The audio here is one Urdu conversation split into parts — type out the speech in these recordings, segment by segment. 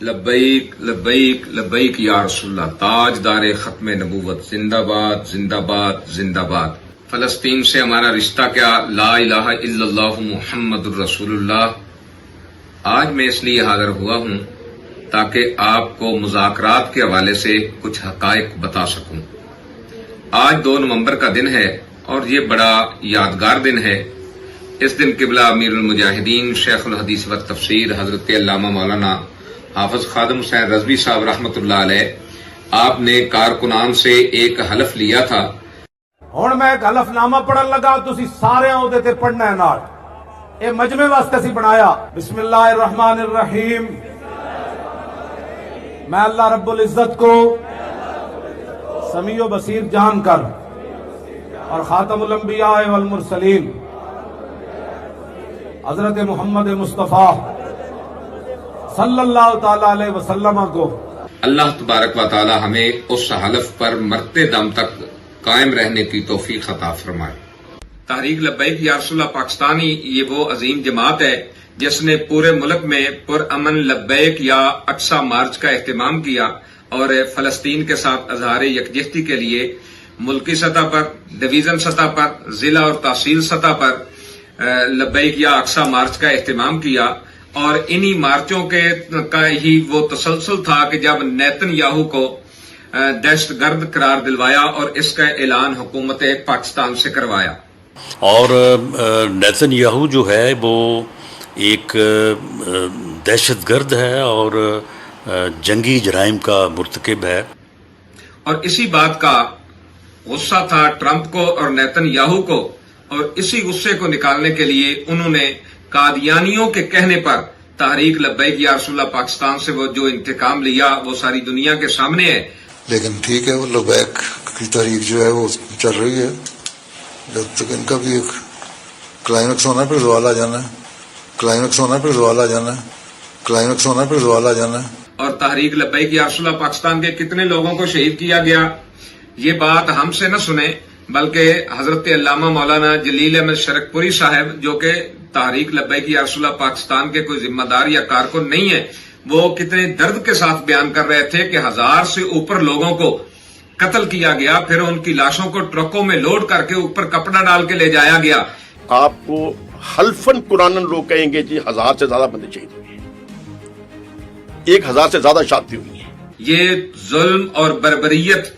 لبیک لبیک لبیک یا رسول اللہ، تاجدار ختم نبوت، زندہ باد زندہ باد زندہ باد۔ فلسطین سے ہمارا رشتہ کیا، لا الہ الا اللہ محمد الرسول اللہ۔ آج میں اس لیے حاضر ہوا ہوں تاکہ آپ کو مذاکرات کے حوالے سے کچھ حقائق بتا سکوں۔ آج 2 نومبر کا دن ہے اور یہ بڑا یادگار دن ہے۔ اس دن قبلہ امیر المجاہدین شیخ الحدیث و تفسیر حضرت علامہ مولانا حافظ خادم حسین رضوی صاحب رحمت اللہ علیہ، آپ نے کارکنان سے ایک حلف لیا تھا۔ ہن میں ایک حلف نامہ پڑھن لگا، تسی سارے اودے تے پڑھنا ہے نال۔ اے مجمع واسطے سی بنایا۔ بسم اللہ الرحمن الرحیم۔ میں اللہ رب العزت کو سمیع و بصیر جان کر اور خاتم الانبیاء والمرسلین حضرت محمد مصطفیٰ صلی اللہ تعالی علیہ وسلم کو اللہ تبارک و تعالی ہمیں اس حلف پر مرتے دم تک قائم رہنے کی توفیق عطا فرمائے۔ تحریک لبیک یا رسول اللہ پاکستانی یہ وہ عظیم جماعت ہے جس نے پورے ملک میں پرامن لبیک یا اقصی مارچ کا اہتمام کیا اور فلسطین کے ساتھ اظہار یکجہتی کے لیے ملکی سطح پر، ڈویژن سطح پر، ضلع اور تحصیل سطح پر لبیک یا اقصی مارچ کا اہتمام کیا۔ اور انہی مارچوں کا ہی وہ تسلسل تھا کہ جب نیتن یاہو کو دہشت گرد قرار دلوایا اور اس کا اعلان حکومت پاکستان سے کروایا۔ اور نیتن یاہو جو ہے وہ ایک دہشت گرد ہے اور جنگی جرائم کا مرتکب ہے۔ اور اسی بات کا غصہ تھا ٹرمپ کو اور نیتن یاہو کو، اور اسی غصے کو نکالنے کے لیے انہوں نے قادیانیوں کے کہنے پر تحریک لبیک یا رسول اللہ پاکستان سے وہ جو انتقام لیا وہ ساری دنیا کے سامنے ہے۔ لیکن ٹھیک ہے، وہ لبیک کی تحریک جو ہے وہ چل رہی ہے جب تک ان کا بھی ایک کلائمیکس ہونا، پھر زوال آ جانا ہے، کلائمیکس ہونا، پھر زوال آ جانا ہے، کلائمیکس ہونا، پھر زوال آ جانا ہے۔ اور تحریک لبیک یا رسول اللہ پاکستان کے کتنے لوگوں کو شہید کیا گیا، یہ بات ہم سے نہ سنیں بلکہ حضرت علامہ مولانا جلیل احمد شرک پوری صاحب جو کہ تحریک لبیک یا رسول اللہ پاکستان کے کوئی ذمہ دار یا کارکن نہیں ہے، وہ کتنے درد کے ساتھ بیان کر رہے تھے کہ 1000 سے اوپر لوگوں کو قتل کیا گیا، پھر ان کی لاشوں کو ٹرکوں میں لوڈ کر کے اوپر کپڑا ڈال کے لے جایا گیا۔ آپ کو حلفن قرآنن لوگ کہیں گے جی 1000 سے زیادہ بندے شہید ہوئے ہیں، 1000 سے زیادہ شادی ہوئی ہے۔ یہ ظلم اور بربریت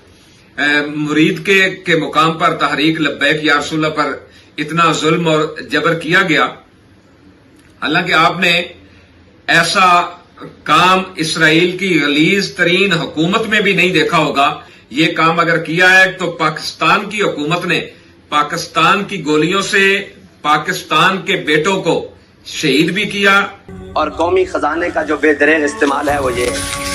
مرید کے مقام پر تحریک لبیک یا رسول اللہ پر اتنا ظلم اور جبر کیا گیا، حالانکہ آپ نے ایسا کام اسرائیل کی غلیظ ترین حکومت میں بھی نہیں دیکھا ہوگا۔ یہ کام اگر کیا ہے تو پاکستان کی حکومت نے پاکستان کی گولیوں سے پاکستان کے بیٹوں کو شہید بھی کیا۔ اور قومی خزانے کا جو بے دریغ استعمال ہے وہ یہ ہے۔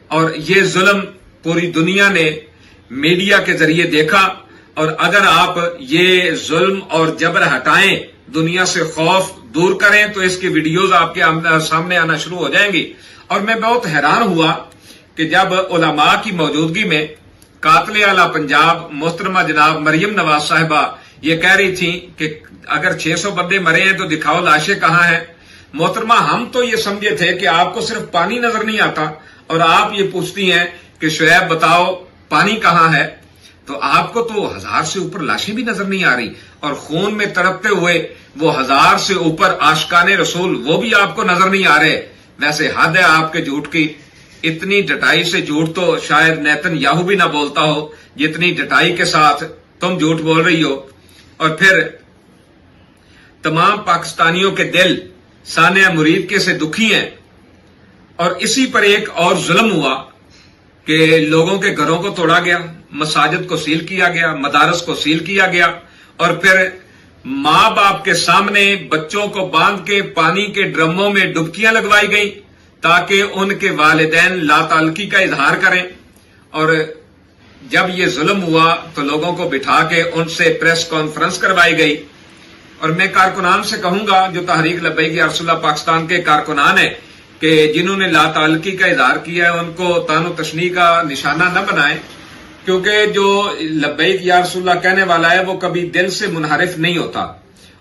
اور یہ ظلم پوری دنیا نے میڈیا کے ذریعے دیکھا، اور اگر آپ یہ ظلم اور جبر ہٹائیں، دنیا سے خوف دور کریں، تو اس کی ویڈیوز آپ کے سامنے آنا شروع ہو جائیں گی۔ اور میں بہت حیران ہوا کہ جب علماء کی موجودگی میں قاتل اعلی پنجاب محترمہ جناب مریم نواز صاحبہ یہ کہہ رہی تھیں کہ اگر 600 بندے مرے ہیں تو دکھاؤ لاشیں کہاں ہیں۔ محترمہ ہم تو یہ سمجھے تھے کہ آپ کو صرف پانی نظر نہیں آتا اور آپ یہ پوچھتی ہیں کہ شعیب بتاؤ پانی کہاں ہے، تو آپ کو تو 1000 سے اوپر لاشیں بھی نظر نہیں آ رہی، اور خون میں تڑپتے ہوئے وہ 1000 سے اوپر عاشقان رسول وہ بھی آپ کو نظر نہیں آ رہے۔ ویسے حد ہے آپ کے جھوٹ کی، اتنی ڈٹائی سے جھوٹ تو شاید نیتن یاہو بھی نہ بولتا ہو جتنی ڈٹائی کے ساتھ تم جھوٹ بول رہی ہو۔ اور پھر تمام پاکستانیوں کے دل سانحہ مرید کے سے دکھی ہیں۔ اور اسی پر ایک اور ظلم ہوا کہ لوگوں کے گھروں کو توڑا گیا، مساجد کو سیل کیا گیا، مدارس کو سیل کیا گیا، اور پھر ماں باپ کے سامنے بچوں کو باندھ کے پانی کے ڈرموں میں ڈبکیاں لگوائی گئیں تاکہ ان کے والدین لا تعلقی کا اظہار کریں۔ اور جب یہ ظلم ہوا تو لوگوں کو بٹھا کے ان سے پریس کانفرنس کروائی گئی۔ اور میں کارکنان سے کہوں گا جو تحریک لبیک یا رسول اللہ پاکستان کے کارکنان ہیں کہ جنہوں نے لا تعلقی کا اظہار کیا ہے ان کو تان و تشنیع کا نشانہ نہ بنائیں، کیونکہ جو لبیک یا رسول اللہ کہنے والا ہے وہ کبھی دل سے منحرف نہیں ہوتا،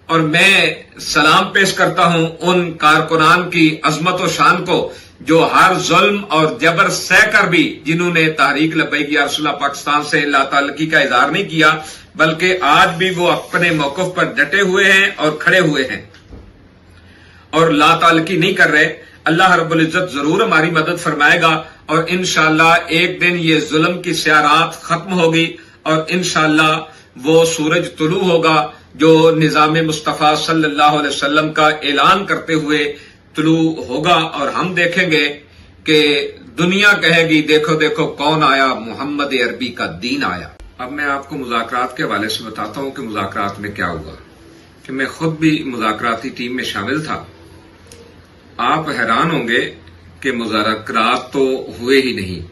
اور میں سلام پیش کرتا ہوں ان کارکنان کی عظمت و شان کو جو ہر ظلم اور جبر سہ کر بھی جنہوں نے تحریک لبیک یا رسول اللہ پاکستان سے لا تعلقی کا اظہار نہیں کیا، بلکہ آج بھی وہ اپنے موقف پر ڈٹے ہوئے ہیں اور کھڑے ہوئے ہیں اور لا تعلقی نہیں کر رہے۔ اللہ رب العزت ضرور ہماری مدد فرمائے گا اور انشاءاللہ ایک دن یہ ظلم کی سیاہ رات ختم ہوگی اور انشاءاللہ وہ سورج طلوع ہوگا جو نظام مصطفیٰ صلی اللہ علیہ وسلم کا اعلان کرتے ہوئے طلوع ہوگا، اور ہم دیکھیں گے کہ دنیا کہے گی دیکھو دیکھو کون آیا، محمد عربی کا دین آیا۔ اب میں آپ کو مذاکرات کے حوالے سے بتاتا ہوں کہ مذاکرات میں کیا ہوا، کہ میں خود بھی مذاکراتی ٹیم میں شامل تھا۔ آپ حیران ہوں گے کہ مذاکرات تو ہوئے ہی نہیں۔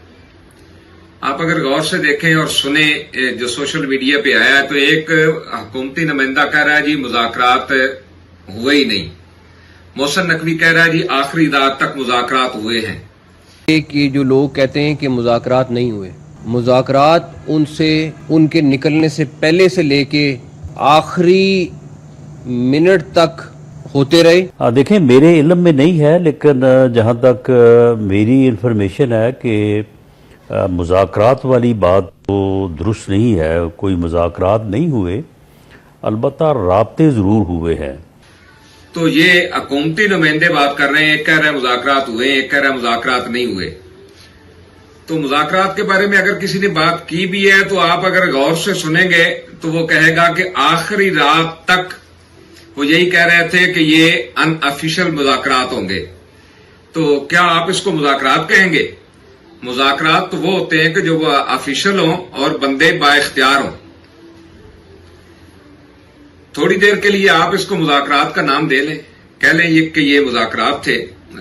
آپ اگر غور سے دیکھیں اور سنیں جو سوشل میڈیا پہ آیا ہے تو ایک حکومتی نمائندہ کہہ رہا ہے جی مذاکرات ہوئے ہی نہیں، محسن نقوی کہہ رہا ہے جی آخری رات تک مذاکرات ہوئے ہیں۔ کہ جو لوگ کہتے ہیں کہ مذاکرات نہیں ہوئے، مذاکرات ان کے نکلنے سے پہلے سے لے کے آخری منٹ تک ہوتے رہے۔ دیکھیں میرے علم میں نہیں ہے، لیکن جہاں تک میری انفارمیشن ہے کہ مذاکرات والی بات تو درست نہیں ہے، کوئی مذاکرات نہیں ہوئے، البتہ رابطے ضرور ہوئے ہیں۔ تو یہ حکومتی نمائندے بات کر رہے ہیں، ایک کہہ رہے ہیں مذاکرات ہوئے، ایک کہہ رہے ہیں مذاکرات نہیں ہوئے۔ تو مذاکرات کے بارے میں اگر کسی نے بات کی بھی ہے تو آپ اگر غور سے سنیں گے تو وہ کہے گا کہ آخری رات تک وہ یہی کہہ رہے تھے کہ یہ ان آفیشل مذاکرات ہوں گے۔ تو کیا آپ اس کو مذاکرات کہیں گے؟ مذاکرات تو وہ ہوتے ہیں کہ جو وہ آفیشل ہوں اور بندے با اختیار ہوں۔ تھوڑی دیر کے لیے آپ اس کو مذاکرات کا نام دے لیں، کہہ لیں کہ یہ مذاکرات تھے،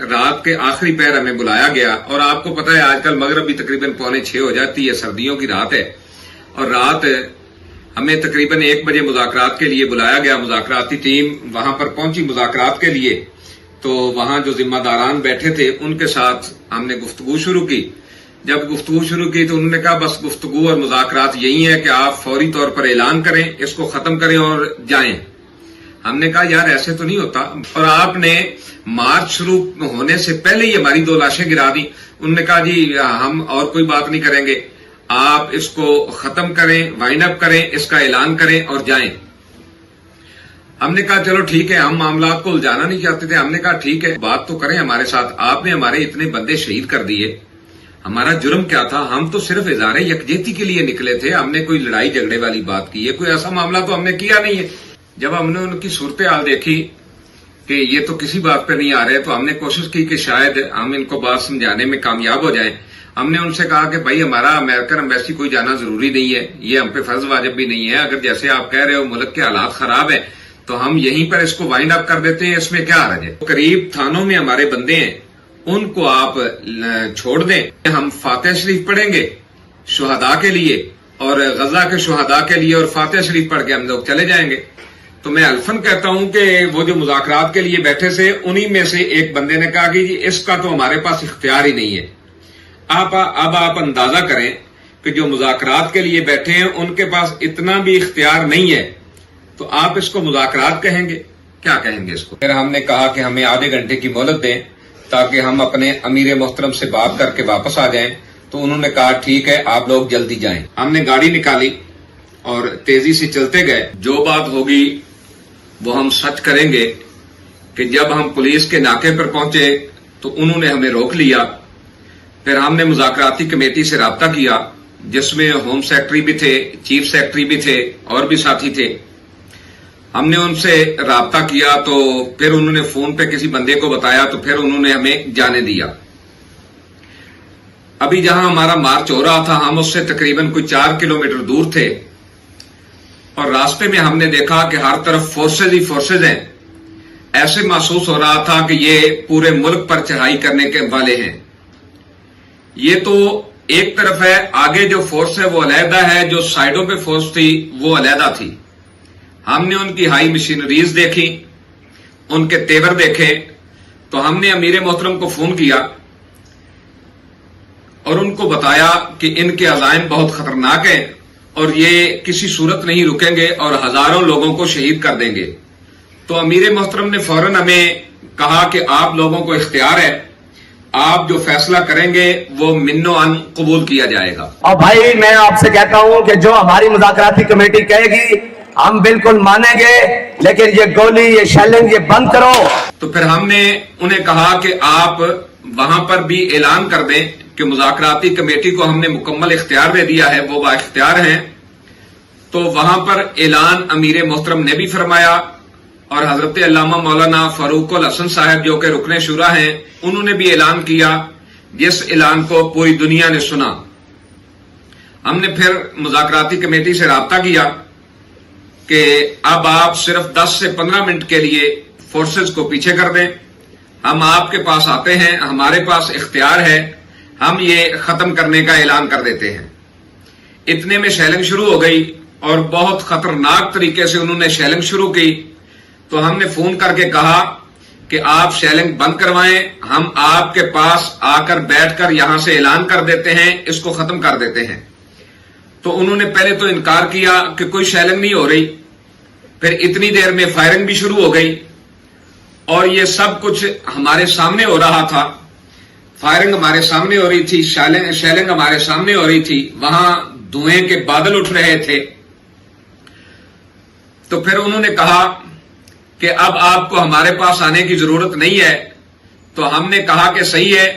رات کے آخری پہر ہمیں بلایا گیا، اور آپ کو پتہ ہے آج کل مغرب بھی تقریباً 5:45 ہو جاتی ہے، سردیوں کی رات ہے، اور رات ہمیں تقریباً 1 بجے مذاکرات کے لیے بلایا گیا۔ مذاکراتی ٹیم وہاں پر پہنچی مذاکرات کے لیے، تو وہاں جو ذمہ داران بیٹھے تھے ان کے ساتھ ہم نے گفتگو شروع کی۔ جب گفتگو شروع کی تو انہوں نے کہا بس گفتگو اور مذاکرات یہی ہے کہ آپ فوری طور پر اعلان کریں، اس کو ختم کریں اور جائیں۔ ہم نے کہا یار ایسے تو نہیں ہوتا، اور آپ نے مارچ شروع ہونے سے پہلے ہی ہماری 2 لاشیں گرا دی۔ انہوں نے کہا جی ہم اور کوئی بات نہیں کریں گے، آپ اس کو ختم کریں، وائنڈ اپ کریں، اس کا اعلان کریں اور جائیں۔ ہم نے کہا چلو ٹھیک ہے، ہم معاملات کو الجھانا نہیں چاہتے تھے۔ ہم نے کہا ٹھیک ہے بات تو کریں ہمارے ساتھ، آپ نے ہمارے اتنے بندے شہید کر دیے، ہمارا جرم کیا تھا؟ ہم تو صرف اظہار یکجہتی کے لیے نکلے تھے، ہم نے کوئی لڑائی جھگڑے والی بات کی ہے، کوئی ایسا معاملہ تو ہم نے کیا نہیں ہے۔ جب ہم نے ان کی صورتحال دیکھی کہ یہ تو کسی بات پہ نہیں آ رہے تو ہم نے کوشش کی کہ شاید ہم ان کو بات سمجھانے میں کامیاب ہو جائیں۔ ہم نے ان سے کہا کہ بھائی ہمارا امریکن ایمبیسی کوئی جانا ضروری نہیں ہے، یہ ہم پہ فرض واجب بھی نہیں ہے، اگر جیسے آپ کہہ رہے ہو ملک کے حالات خراب ہیں تو ہم یہیں پر اس کو وائنڈ اپ کر دیتے ہیں، اس میں کیا حرج ہے؟ قریب تھانوں میں ہمارے بندے ہیں، ان کو آپ چھوڑ دیں، ہم فاتح شریف پڑھیں گے شہداء کے لیے اور غزہ کے شہداء کے لیے، اور فاتح شریف پڑھ کے ہم لوگ چلے جائیں گے۔ تو میں الفن کہتا ہوں کہ وہ جو مذاکرات کے لیے بیٹھے سے انہی میں سے ایک بندے نے کہا کہ جی اس کا تو ہمارے پاس اختیار ہی نہیں ہے۔ اب آپ اندازہ کریں کہ جو مذاکرات کے لیے بیٹھے ہیں ان کے پاس اتنا بھی اختیار نہیں ہے، تو آپ اس کو مذاکرات کہیں گے؟ کیا کہیں گے اس کو؟ پھر ہم نے کہا کہ ہمیں آدھے گھنٹے کی مہلت دیں تاکہ ہم اپنے امیر محترم سے بات کر کے واپس آ جائیں۔ تو انہوں نے کہا ٹھیک ہے آپ لوگ جلدی جائیں۔ ہم نے گاڑی نکالی اور تیزی سے چلتے گئے۔ جو بات ہوگی وہ ہم سچ کریں گے کہ جب ہم پولیس کے ناکے پر پہنچے تو انہوں نے ہمیں روک لیا۔ پھر ہم نے مذاکراتی کمیٹی سے رابطہ کیا جس میں ہوم سیکرٹری بھی تھے، چیف سیکرٹری بھی تھے اور بھی ساتھی تھے۔ ہم نے ان سے رابطہ کیا تو پھر انہوں نے فون پہ کسی بندے کو بتایا تو پھر انہوں نے ہمیں جانے دیا۔ ابھی جہاں ہمارا مارچ ہو رہا تھا ہم اس سے تقریباً کوئی 4 کلومیٹر دور تھے، اور راستے میں ہم نے دیکھا کہ ہر طرف فورسز ہی فورسز ہیں۔ ایسے محسوس ہو رہا تھا کہ یہ پورے ملک پر چڑھائی کرنے کے والے ہیں۔ یہ تو ایک طرف ہے، آگے جو فورس ہے وہ علیحدہ ہے، جو سائڈوں پہ فورس تھی وہ علیحدہ تھی۔ ہم نے ان کی ہائی مشینریز دیکھی، ان کے تیور دیکھے، تو ہم نے امیر محترم کو فون کیا اور ان کو بتایا کہ ان کے عزائم بہت خطرناک ہیں اور یہ کسی صورت نہیں رکیں گے اور ہزاروں لوگوں کو شہید کر دیں گے۔ تو امیر محترم نے فوراً ہمیں کہا کہ آپ لوگوں کو اختیار ہے, آپ جو فیصلہ کریں گے وہ من و عن قبول کیا جائے گا. اور بھائی میں آپ سے کہتا ہوں کہ جو ہماری مذاکراتی کمیٹی کہے گی ہم بالکل مانیں گے, لیکن یہ گولی, یہ شیلنگ, یہ بند کرو. تو پھر ہم نے انہیں کہا کہ آپ وہاں پر بھی اعلان کر دیں کہ مذاکراتی کمیٹی کو ہم نے مکمل اختیار دے دیا ہے, وہ با اختیار ہیں. تو وہاں پر اعلان امیر محترم نے بھی فرمایا اور حضرت علامہ مولانا فاروق الحسن صاحب جو کہ رکن شورا ہیں انہوں نے بھی اعلان کیا, جس اعلان کو پوری دنیا نے سنا. ہم نے پھر مذاکراتی کمیٹی سے رابطہ کیا کہ اب آپ صرف 10 سے 15 منٹ کے لیے فورسز کو پیچھے کر دیں, ہم آپ کے پاس آتے ہیں, ہمارے پاس اختیار ہے, ہم یہ ختم کرنے کا اعلان کر دیتے ہیں. اتنے میں شیلنگ شروع ہو گئی اور بہت خطرناک طریقے سے انہوں نے شیلنگ شروع کی. تو ہم نے فون کر کے کہا کہ آپ شیلنگ بند کروائیں, ہم آپ کے پاس آ کر بیٹھ کر یہاں سے اعلان کر دیتے ہیں, اس کو ختم کر دیتے ہیں. تو انہوں نے پہلے تو انکار کیا کہ کوئی شیلنگ نہیں ہو رہی, پھر اتنی دیر میں فائرنگ بھی شروع ہو گئی اور یہ سب کچھ ہمارے سامنے ہو رہا تھا. فائرنگ ہمارے سامنے ہو رہی تھی, شیلنگ ہمارے سامنے ہو رہی تھی, وہاں دھوئیں کے بادل اٹھ رہے تھے. تو پھر انہوں نے کہا کہ اب آپ کو ہمارے پاس آنے کی ضرورت نہیں ہے. تو ہم نے کہا کہ صحیح ہے,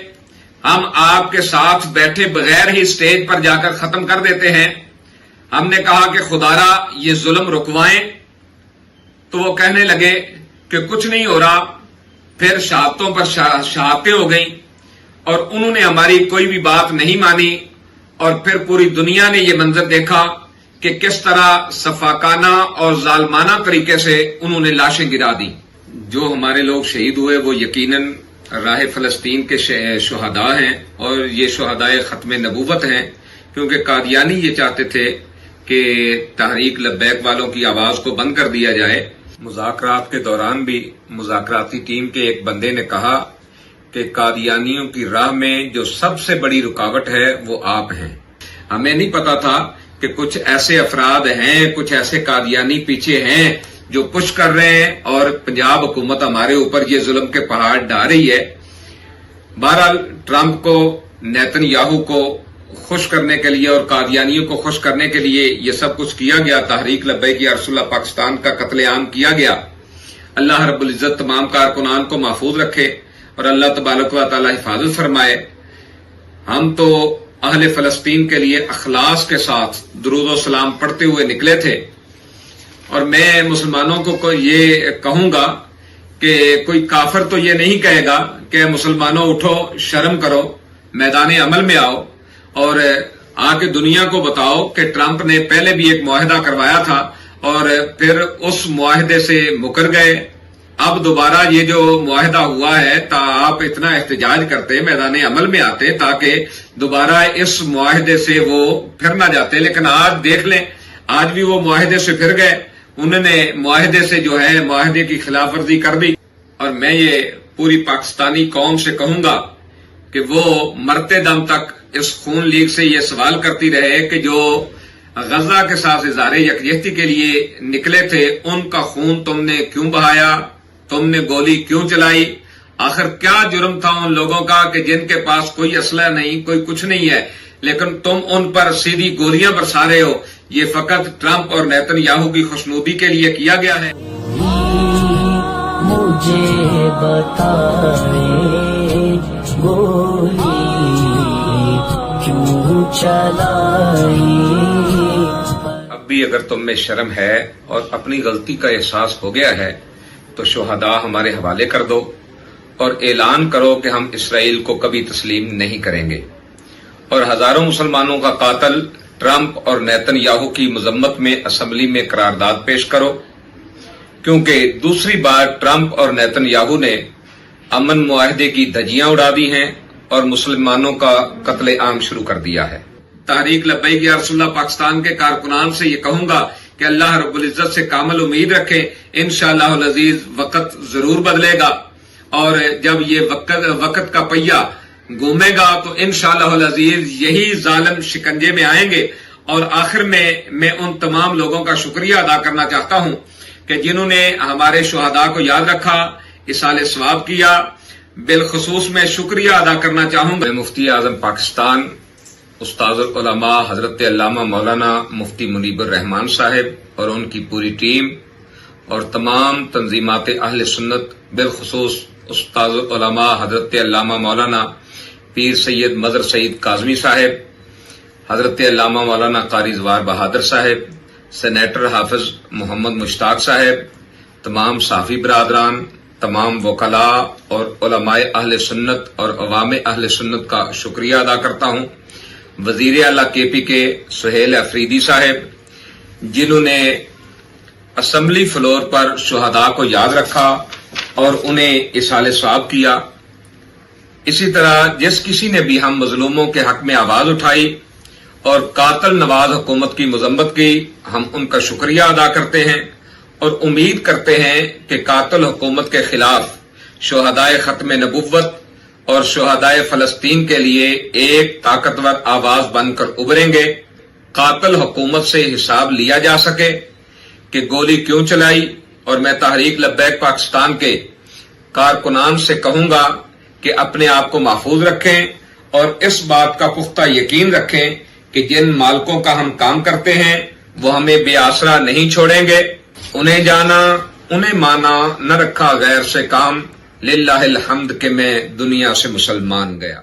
ہم آپ کے ساتھ بیٹھے بغیر ہی سٹیج پر جا کر ختم کر دیتے ہیں. ہم نے کہا کہ خدارا یہ ظلم رکوائیں. تو وہ کہنے لگے کہ کچھ نہیں ہو رہا. پھر شہادتوں پر شہادتیں ہو گئیں اور انہوں نے ہماری کوئی بھی بات نہیں مانی. اور پھر پوری دنیا نے یہ منظر دیکھا کہ کس طرح سفاکانہ اور ظالمانہ طریقے سے انہوں نے لاشیں گرا دی. جو ہمارے لوگ شہید ہوئے وہ یقیناً راہ فلسطین کے شہداء ہیں اور یہ شہدائے ختم نبوت ہیں, کیونکہ قادیانی یہ چاہتے تھے کہ تحریک لبیک والوں کی آواز کو بند کر دیا جائے. مذاکرات کے دوران بھی مذاکراتی ٹیم کے ایک بندے نے کہا کہ قادیانیوں کی راہ میں جو سب سے بڑی رکاوٹ ہے وہ آپ ہیں. ہمیں نہیں پتا تھا کہ کچھ ایسے افراد ہیں, کچھ ایسے قادیانی پیچھے ہیں جو پش کر رہے ہیں اور پنجاب حکومت ہمارے اوپر یہ ظلم کے پہاڑ ڈال رہی ہے. بہرحال ٹرمپ کو, نیتن یاہو کو خوش کرنے کے لیے اور قادیانیوں کو خوش کرنے کے لیے یہ سب کچھ کیا گیا. تحریک لبیک یا رسول اللہ پاکستان کا قتل عام کیا گیا. اللہ رب العزت تمام کارکنان کو محفوظ رکھے اور اللہ تبارک و تعالی حفاظت فرمائے. ہم تو اہل فلسطین کے لیے اخلاص کے ساتھ درود و سلام پڑھتے ہوئے نکلے تھے, اور میں مسلمانوں کو یہ کہوں گا کہ کوئی کافر تو یہ نہیں کہے گا کہ مسلمانوں اٹھو, شرم کرو, میدان عمل میں آؤ اور آ کے دنیا کو بتاؤ کہ ٹرمپ نے پہلے بھی ایک معاہدہ کروایا تھا اور پھر اس معاہدے سے مکر گئے. اب دوبارہ یہ جو معاہدہ ہوا ہے آپ اتنا احتجاج کرتے, میدان عمل میں آتے تاکہ دوبارہ اس معاہدے سے وہ پھر نہ جاتے. لیکن آج دیکھ لیں, آج بھی وہ معاہدے سے پھر گئے, انہوں نے معاہدے سے جو ہے معاہدے کی خلاف ورزی کر دی. اور میں یہ پوری پاکستانی قوم سے کہوں گا کہ وہ مرتے دم تک اس خون لیگ سے یہ سوال کرتی رہے کہ جو غزہ کے ساتھ اظہار یکجہتی کے لیے نکلے تھے ان کا خون تم نے کیوں بہایا, تم نے گولی کیوں چلائی, آخر کیا جرم تھا ان لوگوں کا کہ جن کے پاس کوئی اسلحہ نہیں, کوئی کچھ نہیں ہے, لیکن تم ان پر سیدھی گولیاں برسا رہے ہو. یہ فقط ٹرمپ اور نیتن یاہو کی خوشنودی کے لیے کیا گیا ہے. مجھے بتائے گولی کیوں چلائی. اب بھی اگر تم میں شرم ہے اور اپنی غلطی کا احساس ہو گیا ہے تو شہداء ہمارے حوالے کر دو اور اعلان کرو کہ ہم اسرائیل کو کبھی تسلیم نہیں کریں گے. اور ہزاروں مسلمانوں کا قاتل ٹرمپ اور نیتن یاہو کی مذمت میں اسمبلی میں قرارداد پیش کرو, کیونکہ دوسری بار ٹرمپ اور نیتن یاہو نے امن معاہدے کی دھجیاں اڑا دی ہیں اور مسلمانوں کا قتل عام شروع کر دیا ہے. تحریک لبیک یا رسول اللہ پاکستان کے کارکنان سے یہ کہوں گا کہ اللہ رب العزت سے کامل امید رکھیں, انشاءاللہ العزیز وقت ضرور بدلے گا اور جب یہ وقت کا پہیہ گھومے گا تو انشاءاللہ العزیز یہی ظالم شکنجے میں آئیں گے. اور آخر میں ان تمام لوگوں کا شکریہ ادا کرنا چاہتا ہوں کہ جنہوں نے ہمارے شہداء کو یاد رکھا، اصال ثواب کیا، بالخصوص میں شکریہ ادا کرنا چاہوں گا مفتی اعظم پاکستان استاذ العلماء حضرت علامہ مولانا مفتی منیب الرحمان صاحب اور ان کی پوری ٹیم اور تمام تنظیمات اہل سنت، بالخصوص استاذ العلماء حضرت علامہ مولانا پیر سید مظہر سعید کاظمی صاحب، حضرت علامہ مولانا قاری زوار بہادر صاحب، سینیٹر حافظ محمد مشتاق صاحب، تمام صحافی برادران، تمام وکلاء اور علماء اہل سنت اور عوام اہل سنت کا شکریہ ادا کرتا ہوں۔ وزیر اعلیٰ کے پی کے سہیل افریدی صاحب، جنہوں نے اسمبلی فلور پر شہداء کو یاد رکھا اور انہیں اصال ثواب کیا۔ اسی طرح جس کسی نے بھی ہم مظلوموں کے حق میں آواز اٹھائی اور قاتل نواز حکومت کی مذمت کی، ہم ان کا شکریہ ادا کرتے ہیں اور امید کرتے ہیں کہ قاتل حکومت کے خلاف شہدائے ختم نبوت اور شہدائے فلسطین کے لیے ایک طاقتور آواز بن کر ابھریں گے۔ قاتل حکومت سے حساب لیا جا سکے کہ گولی کیوں چلائی، اور میں تحریک لبیک پاکستان کے کارکنان سے کہوں گا کہ اپنے آپ کو محفوظ رکھیں اور اس بات کا پختہ یقین رکھیں کہ جن مالکوں کا ہم کام کرتے ہیں وہ ہمیں بے آسرا نہیں چھوڑیں گے۔ انہیں جانا، انہیں مانا، نہ رکھا غیر سے کام، للہ الحمد کہ میں دنیا سے مسلمان گیا۔